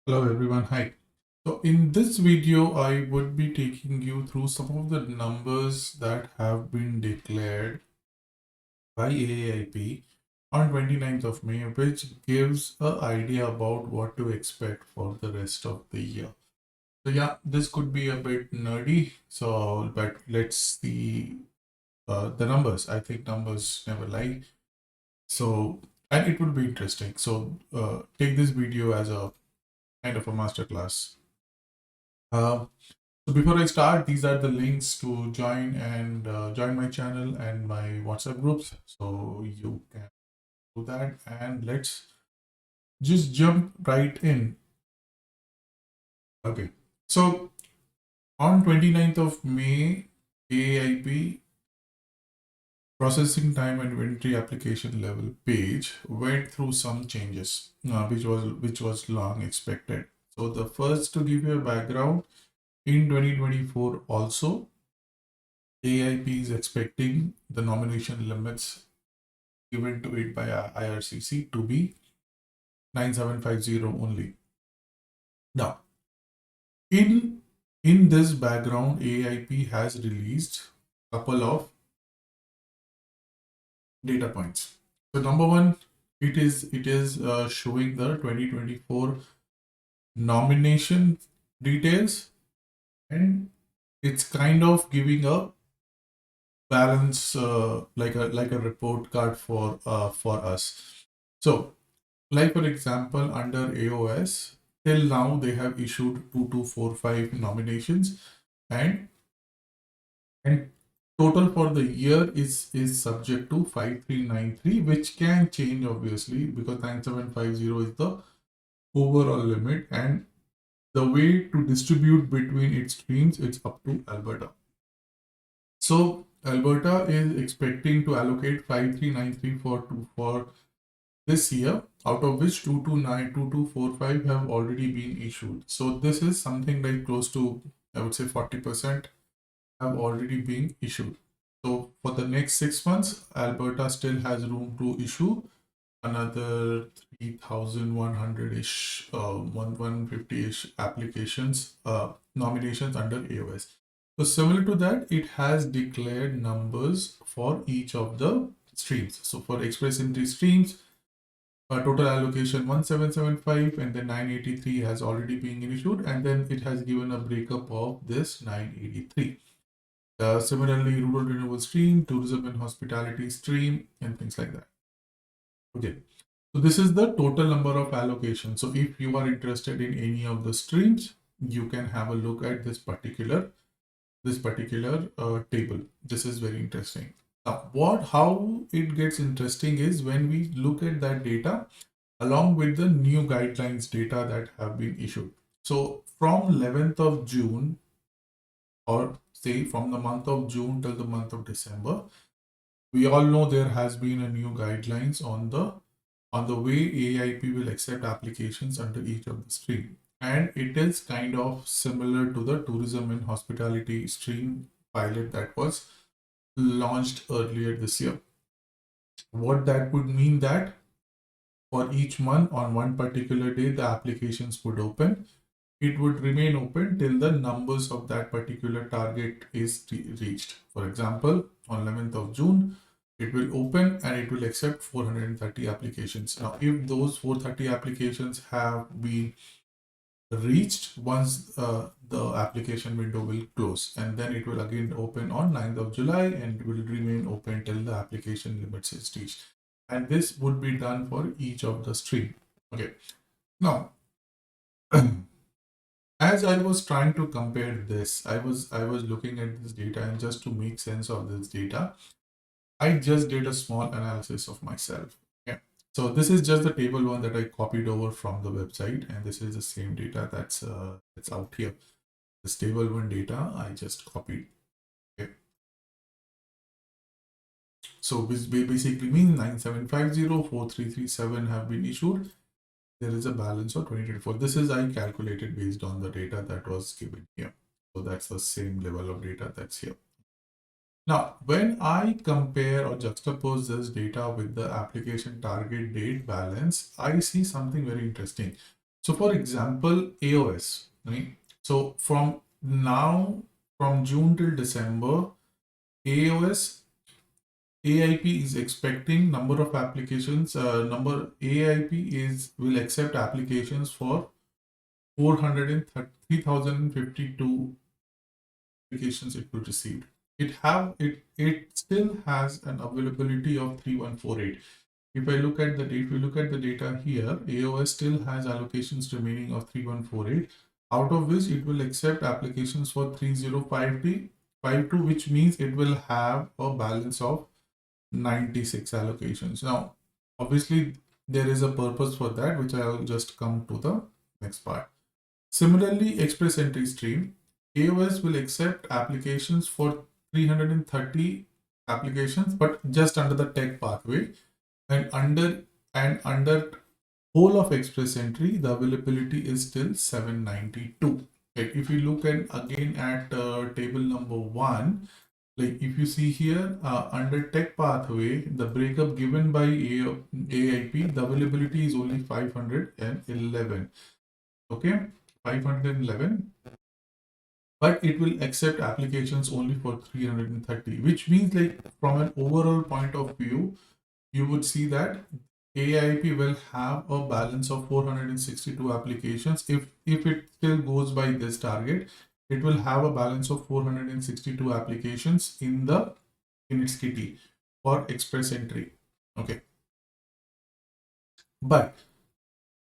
Hello everyone, hi. So in this video, I would be taking you through some of the numbers that have been declared by Aaip on 29th of May, which gives an idea about what to expect for the rest of the year. So yeah, this could be a bit nerdy, but let's see the numbers. I think numbers never lie. So, and it would be interesting. So take this video as a kind of a masterclass. So before I start, these are the links to join my channel and my WhatsApp groups. So you can do that, and let's just jump right in. Okay. So on 29th of May, AIP processing time and inventory application level page went through some changes, which was long expected. So the first, to give you a background, in 2024 also, AIP is expecting the nomination limits given to it by Ircc to be 9750 only. Now, in this background, AIP has released a couple of data points. So number one, it is showing the 2024 nomination details, and it's kind of giving a balance, like a report card for us. So, like for example, under AOS, till now they have issued 2245 nominations, and and total for the year is subject to 5393, which can change obviously because 9750 is the overall limit, and the way to distribute between its streams, it's up to Alberta. So Alberta is expecting to allocate 5393 for this year, out of which 2245 have already been issued. So this is something like close to, I would say, 40% have already been issued. So for the next 6 months, Alberta still has room to issue another 3,100-ish, 150-ish applications, nominations under AOS. So similar to that, it has declared numbers for each of the streams. So for express entry streams, total allocation 1775, and then 983 has already been issued, and then it has given a breakup of this 983. Similarly, rural renewable stream, tourism and hospitality stream, and things like that. Okay, so this is the total number of allocations. So if you are interested in any of the streams, you can have a look at this particular table. This is very interesting. Now, how it gets interesting is when we look at that data along with the new guidelines data that have been issued. So from 11th of June, or say from the month of June till the month of December, we all know there has been a new guidelines on the way AIP will accept applications under each of the stream. And it is kind of similar to the tourism and hospitality stream pilot that was launched earlier this year. What that would mean that for each month on one particular day, the applications would open. It would remain open till the numbers of that particular target is reached. For example, on 11th of June, it will open and it will accept 430 applications. Now, if those 430 applications have been reached, once the application window will close, and then it will again open on 9th of July and will remain open till the application limits is reached. And this would be done for each of the stream. Okay. Now, as I was trying to compare this, I was looking at this data, and just to make sense of this data, I just did a small analysis of myself. Okay. So this is just the table one that I copied over from the website, and this is the same data that's out here. This table one data I just copied. Okay. So this basically means 9750, 4337 have been issued. There is a balance of 2024. This is I calculated based on the data that was given here. So that's the same level of data that's here. Now, when I compare or juxtapose this data with the application target date balance, I see something very interesting. So for example, AOS, right? So from now, from June till December, AOS Aip is expecting number of applications. Aip will accept applications for 3,052 applications it will receive. It still has an availability of 3148. If we look at the data here, AOS still has allocations remaining of 3148, out of which it will accept applications for 3052, which means it will have a balance of 96 allocations. Now, obviously, there is a purpose for that, which I'll just come to the next part. Similarly, Express Entry Stream, AOS will accept applications for 330 applications, but just under the tech pathway, and under whole of Express Entry, the availability is still 792. Like if you look at again at table number 1, like if you see here under tech pathway, the breakup given by AIP, the availability is only 511. Okay, 511, but it will accept applications only for 330, which means like from an overall point of view, you would see that AIP will have a balance of 462 applications. If it still goes by this target, it will have a balance of 462 applications in its kitty for Express Entry. Okay, but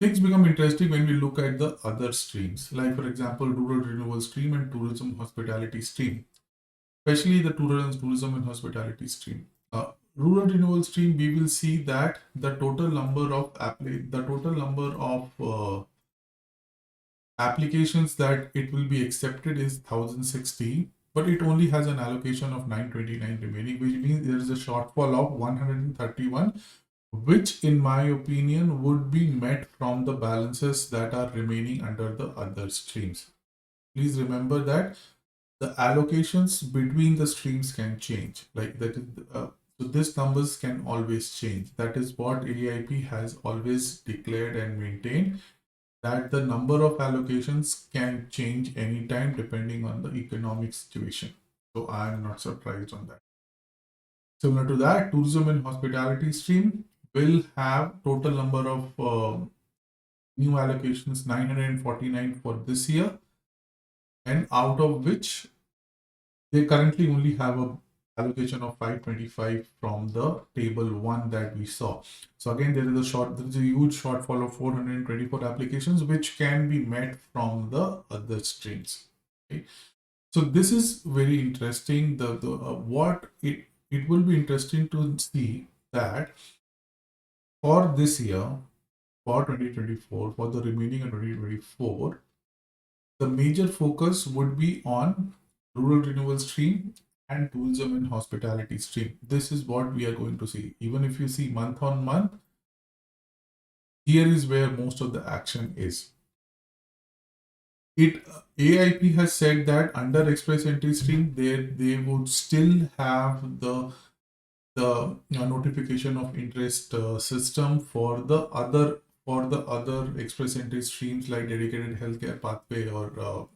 things become interesting when we look at the other streams, like for example, rural renewal stream and tourism hospitality stream, especially the tourism and hospitality stream. Rural renewal stream, we will see that the total number of applications that it will be accepted is 1060, but it only has an allocation of 929 remaining, which means there is a shortfall of 131, which in my opinion would be met from the balances that are remaining under the other streams. Please remember that the allocations between the streams can change, like that is so this numbers can always change. That is what AIP has always declared and maintained, that the number of allocations can change anytime depending on the economic situation. So I am not surprised on that. Similar to that, tourism and hospitality stream will have total number of new allocations 949 for this year, and out of which they currently only have a allocation of 525 from the table 1 that we saw. So again, there is a huge shortfall of 424 applications, which can be met from the other streams. Okay? So this is very interesting. It will be interesting to see that for this year, for 2024, for the remaining of 2024, the major focus would be on rural renewal stream and tourism and hospitality stream. This is what we are going to see. Even if you see month on month, here is where most of the action is. AIP has said that under Express Entry stream, they would still have the notification of interest system for the other Express Entry streams, like dedicated healthcare pathway or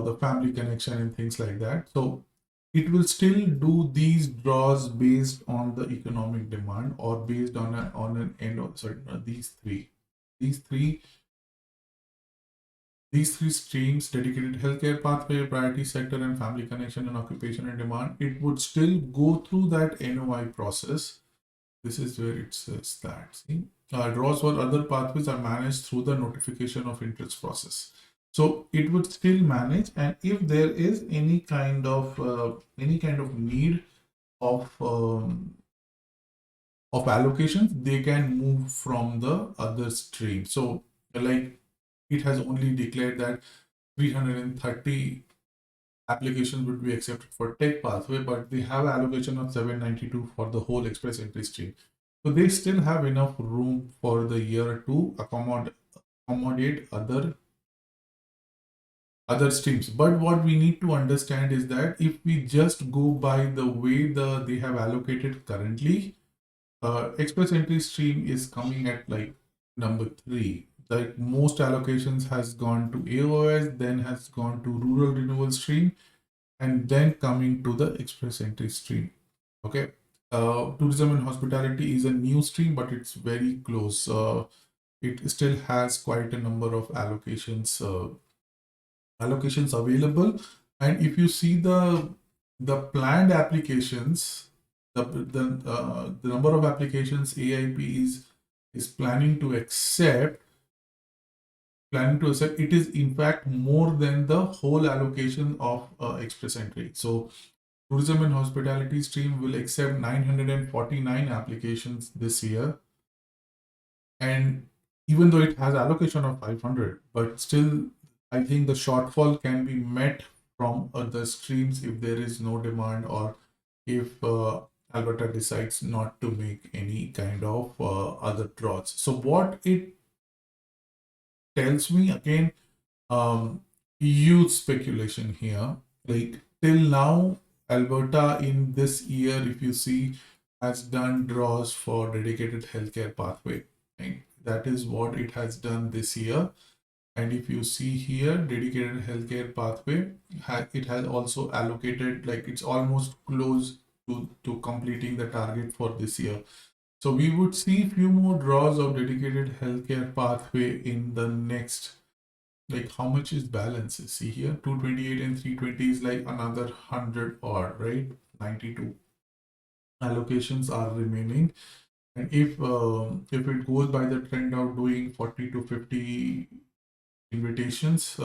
the family connection and things like that. So it will still do these draws based on the economic demand, or based on an end of these three streams: dedicated healthcare pathway, priority sector, and family connection and occupation and demand. It would still go through that NOI process. This is where it says that. See, draws for other pathways are managed through the notification of interest process. So it would still manage, and if there is any kind of need of allocations, they can move from the other stream. So like it has only declared that 330 applications would be accepted for tech pathway, but they have allocation of 792 for the whole Express Entry stream. So they still have enough room for the year to accommodate other streams. But what we need to understand is that if we just go by the way they have allocated currently, Express Entry stream is coming at like number 3. like most allocations has gone to AOS, then has gone to rural renewal stream, and then coming to the express entry stream. Okay. Tourism and hospitality is a new stream, but it's very close. It still has quite a number of allocations available. And if you see the planned applications, the number of applications Aip is planning to accept, it is in fact more than the whole allocation of express entry. So tourism and hospitality stream will accept 949 applications this year, and even though it has allocation of 500, but still I think the shortfall can be met from other streams if there is no demand, or if Alberta decides not to make any kind of other draws. So what it tells me, again, huge speculation here. Like till now, Alberta in this year, if you see, has done draws for dedicated healthcare pathway. Right? That is what it has done this year. And if you see here, dedicated healthcare pathway, it has also allocated, like it's almost close to completing the target for this year. So we would see few more draws of dedicated healthcare pathway in the next, like how much is balance? See here, 228 and 320 is like another 100 odd, right? 92 allocations are remaining. And if it goes by the trend of doing 40 to 50 invitations,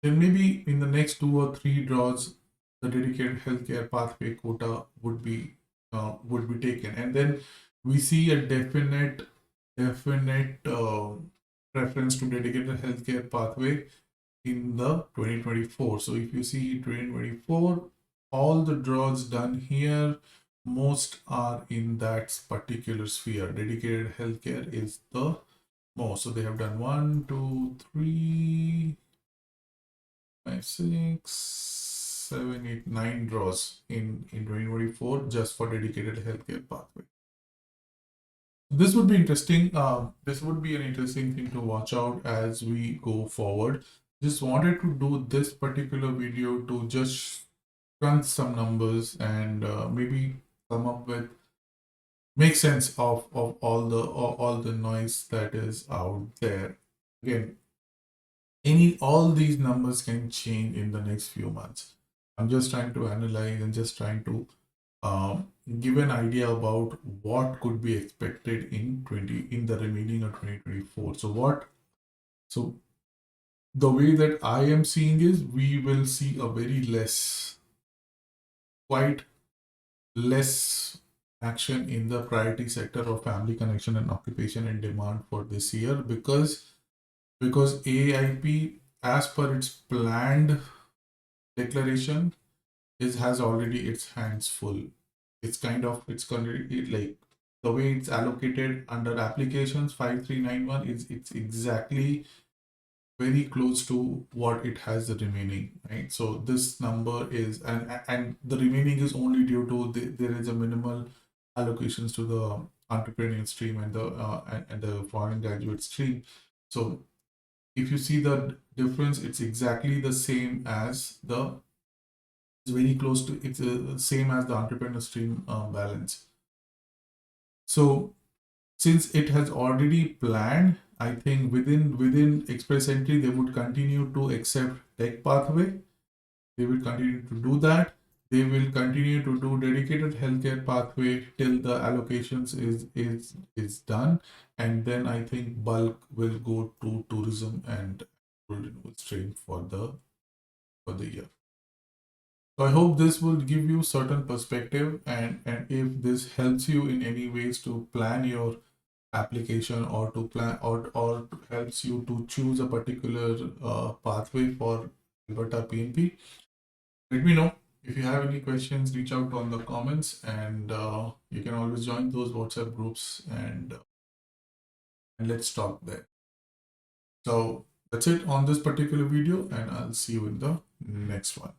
then maybe in the next 2 or 3 draws, the dedicated healthcare pathway quota would be taken, and then we see a definite preference to dedicated healthcare pathway in the 2024. So if you see 2024, all the draws done here, most are in that particular sphere. Dedicated healthcare is the most. So they have done 1, 2, 3, 5, 6, 7, 8, 9 draws in 2024 just for dedicated healthcare pathway. This would be interesting. This would be an interesting thing to watch out as we go forward. Just wanted to do this particular video to just crunch some numbers and maybe come up with, make sense of all the noise that is out there. Again, all these numbers can change in the next few months. I'm just trying to analyze and just trying to give an idea about what could be expected in the remaining of 2024. So the way that I am seeing is we will see a very quite less action in the priority sector of family connection and occupation and demand for this year, because Aip, as per its planned declaration, has already its hands full. It's going to, like the way it's allocated under applications 5391 is, it's exactly very close to what it has the remaining, right? So this number is, and the remaining is only due to there is a minimal allocations to the entrepreneurial stream and the foreign graduate stream. So if you see the difference, it's exactly the same as it's very close to, it's same as the entrepreneur stream balance. So since it has already planned, I think within express entry they would continue to accept tech pathway. They will continue to do that. They will continue to do dedicated healthcare pathway till the allocations is done, and then I think bulk will go to tourism and renewal stream for the year. So I hope this will give you certain perspective, and if this helps you in any ways to plan your application, or to plan, or helps you to choose a particular pathway for Alberta PNP, let me know. If you have any questions, reach out on the comments, and you can always join those WhatsApp groups, and let's talk there. So that's it on this particular video, and I'll see you in the next one.